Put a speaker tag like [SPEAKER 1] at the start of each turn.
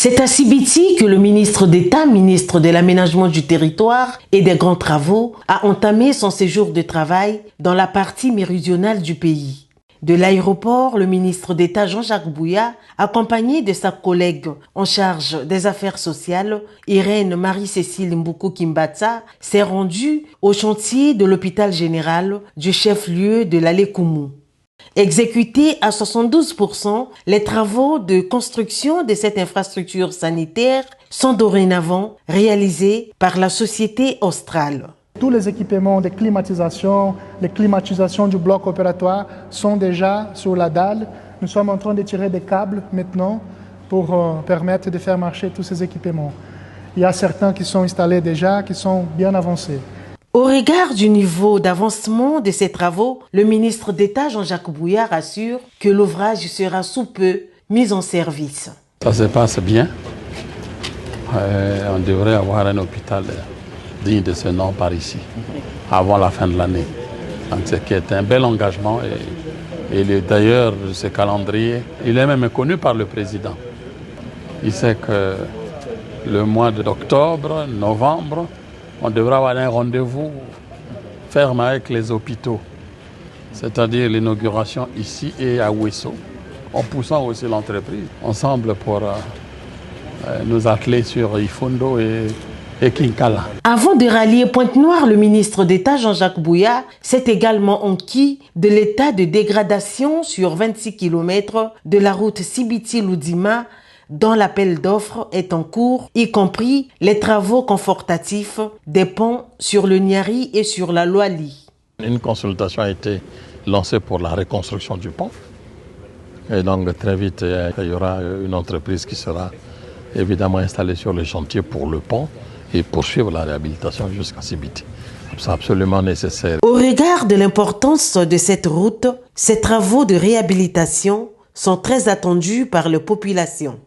[SPEAKER 1] C'est à Sibiti que le ministre d'État, ministre de l'Aménagement du Territoire et des Grands Travaux, a entamé son séjour de travail dans la partie méridionale du pays. De l'aéroport, le ministre d'État Jean-Jacques Bouya, accompagné de sa collègue en charge des affaires sociales, Irène Marie-Cécile Mboukou-Kimbatsa, s'est rendu au chantier de l'hôpital général du chef-lieu de l'Alé-Koumou. Exécutés à 72%, les travaux de construction de cette infrastructure sanitaire sont dorénavant réalisés par la société Austral.
[SPEAKER 2] Tous les équipements de climatisation, les climatisations du bloc opératoire sont déjà sur la dalle. Nous sommes en train de tirer des câbles maintenant pour permettre de faire marcher tous ces équipements. Il y a certains qui sont installés déjà, qui sont bien avancés.
[SPEAKER 1] Au regard du niveau d'avancement de ces travaux, le ministre d'État Jean-Jacques Bouya rassure que l'ouvrage sera sous peu mis en service.
[SPEAKER 3] Ça se passe bien. On devrait avoir un hôpital digne de ce nom par ici, avant la fin de l'année. Ce qui est un bel engagement et d'ailleurs ce calendrier, il est même connu par le président. Il sait que le mois d'octobre, novembre, on devra avoir un rendez-vous ferme avec les hôpitaux, c'est-à-dire l'inauguration ici et à Ouesso, en poussant aussi l'entreprise ensemble pour nous atteler sur Ifondo et Kinkala.
[SPEAKER 1] Avant de rallier Pointe-Noire, le ministre d'État Jean-Jacques Bouya s'est également enquis de l'état de dégradation sur 26 km de la route Sibiti-Loudima dont l'appel d'offres est en cours, y compris les travaux confortatifs des ponts sur le Niari et sur la Loali.
[SPEAKER 3] Une consultation a été lancée pour la reconstruction du pont. Et donc très vite, il y aura une entreprise qui sera évidemment installée sur le chantier pour le pont et poursuivre la réhabilitation jusqu'à Sibiti. C'est absolument nécessaire.
[SPEAKER 1] Au regard de l'importance de cette route, ces travaux de réhabilitation sont très attendus par la population.